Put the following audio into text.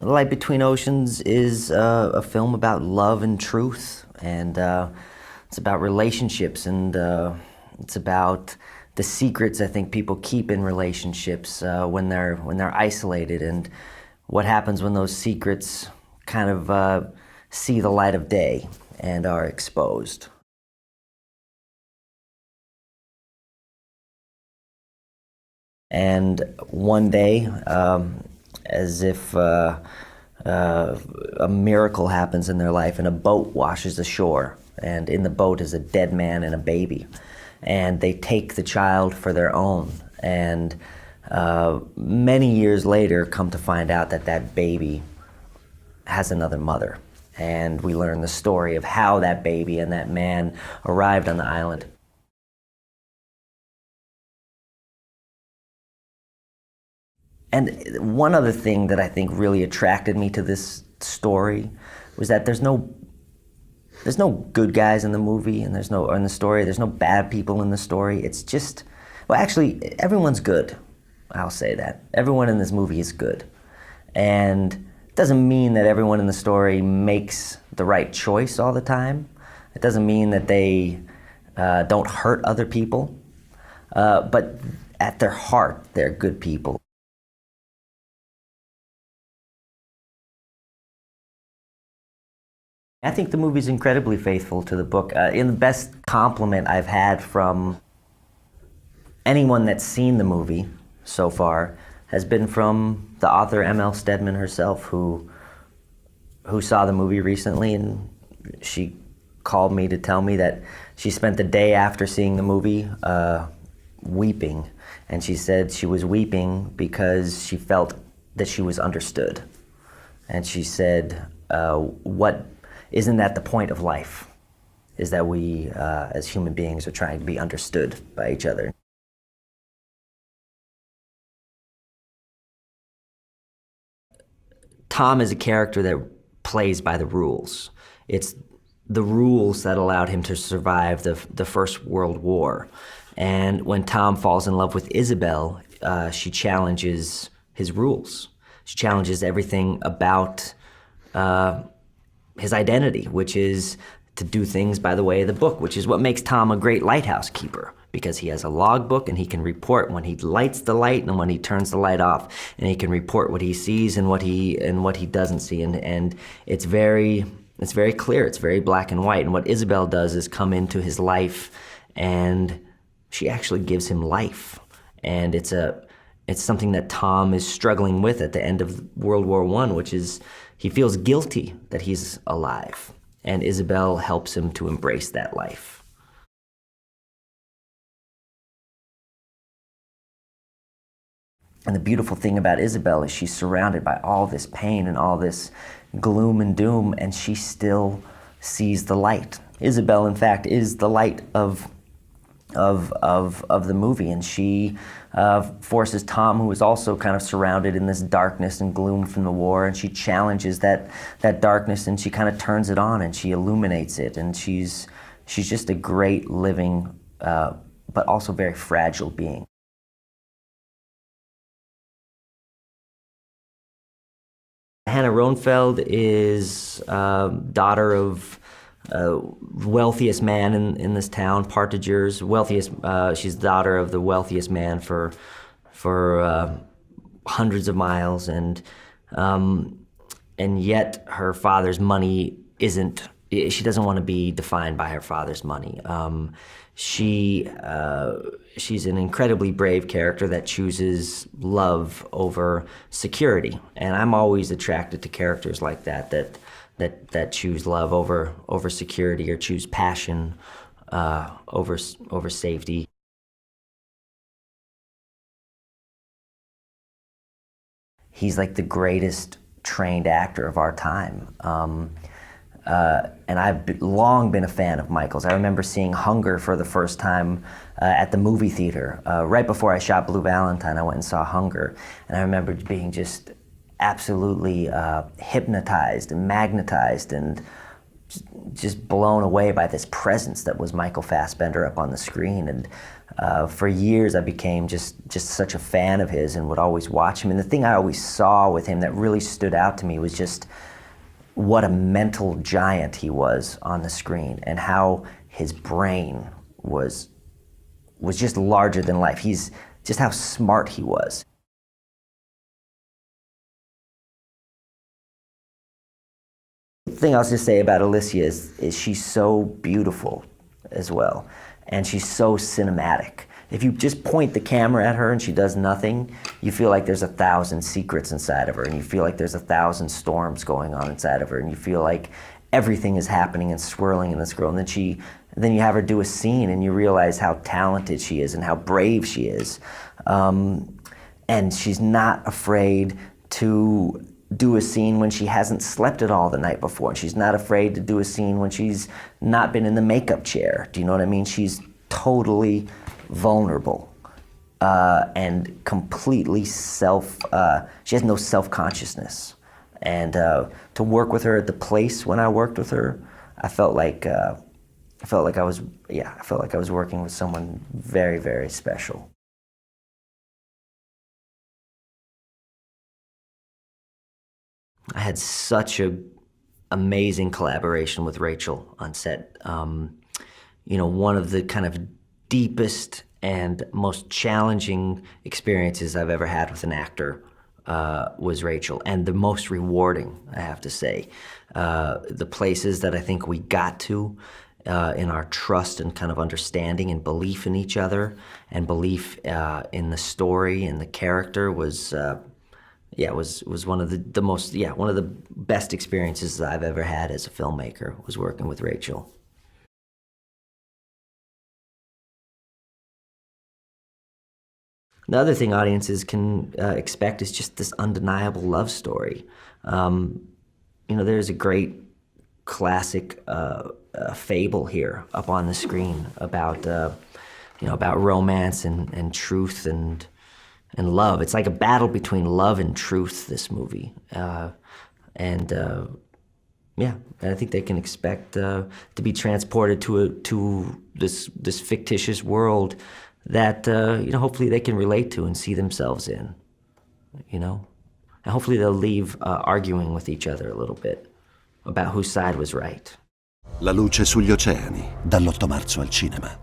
Light Between Oceans is a film about love and truth, and it's about relationships, and it's about the secrets I think people keep in relationships when they're isolated, and what happens when those secrets kind of see the light of day and are exposed. And one day, as if a miracle happens in their life, and a boat washes ashore, and in the boat is a dead man and a baby, and they take the child for their own, and many years later come to find out that that baby has another mother, and we learn the story of how that baby and that man arrived on the island. And one other thing that I think really attracted me to this story was that there's no good guys in the movie, and or in the story, there's no bad people in the story. It's just, well, actually, everyone's good. I'll say that. Everyone in this movie is good. And it doesn't mean that everyone in the story makes the right choice all the time. It doesn't mean that they don't hurt other people. But at their heart, they're good people. I think the movie's incredibly faithful to the book. The best compliment I've had from anyone that's seen the movie so far has been from the author M.L. Stedman herself, who saw the movie recently, and she called me to tell me that she spent the day after seeing the movie weeping, and she said she was weeping because she felt that she was understood. And she said, isn't that the point of life? Is that we, as human beings, are trying to be understood by each other. Tom is a character that plays by the rules. It's the rules that allowed him to survive the First World War. And when Tom falls in love with Isabel, she challenges his rules. She challenges everything about his identity, which is to do things by the way of the book, which is what makes Tom a great lighthouse keeper, because he has a logbook and he can report when he lights the light and when he turns the light off, and he can report what he sees and what he doesn't see, and it's very clear, it's very black and white. And what Isabel does is come into his life, and she actually gives him life, and it's something that Tom is struggling with at the end of World War I, which is he feels guilty that he's alive, and Isabel helps him to embrace that life. And the beautiful thing about Isabel is she's surrounded by all this pain and all this gloom and doom, and she still sees the light. Isabel, in fact, is the light of the movie, and she forces Tom, who is also kind of surrounded in this darkness and gloom from the war, and she challenges that darkness, and she kind of turns it on and she illuminates it, and she's just a great living but also very fragile being. Hannah Rohnfeld is daughter of wealthiest man in this town, Partagers, wealthiest. She's the daughter of the wealthiest man for hundreds of miles, and yet her father's money isn't. She doesn't want to be defined by her father's money. She's an incredibly brave character that chooses love over security, and I'm always attracted to characters like that choose love over security, or choose passion over safety. He's like the greatest trained actor of our time. And I've long been a fan of Michael's. I remember seeing Hunger for the first time at the movie theater. Right before I shot Blue Valentine, I went and saw Hunger. And I remember being just absolutely hypnotized and magnetized and just blown away by this presence that was Michael Fassbender up on the screen. And for years I became just such a fan of his and would always watch him. And the thing I always saw with him that really stood out to me was just what a mental giant he was on the screen, and how his brain was just larger than life. He's just how smart he was. The thing I'll just say about Alicia is she's so beautiful as well, and she's so cinematic. If you just point the camera at her and she does nothing, you feel like there's 1,000 secrets inside of her, and you feel like there's 1,000 storms going on inside of her, and you feel like everything is happening and swirling in this girl. And then you have her do a scene and you realize how talented she is and how brave she is. And she's not afraid to do a scene when she hasn't slept at all the night before. She's not afraid to do a scene when she's not been in the makeup chair. Do you know what I mean? She's totally vulnerable and completely she has no self-consciousness. And to work with her at the place when I worked with her, I felt like I was working with someone very, very special. I had such an amazing collaboration with Rachel on set. One of the kind of deepest and most challenging experiences I've ever had with an actor was Rachel, and the most rewarding, I have to say. The places that I think we got to in our trust and kind of understanding and belief in each other, and belief in the story and the character was one of the best experiences I've ever had as a filmmaker, was working with Rachel. The other thing audiences can expect is just this undeniable love story. There's a great classic fable here up on the screen about romance and truth and love. It's like a battle between love and truth, this movie. And I think they can expect to be transported to this fictitious world that hopefully they can relate to and see themselves in, and hopefully they'll leave arguing with each other a little bit about whose side was right. La luce sugli oceani, dall'8 marzo al cinema.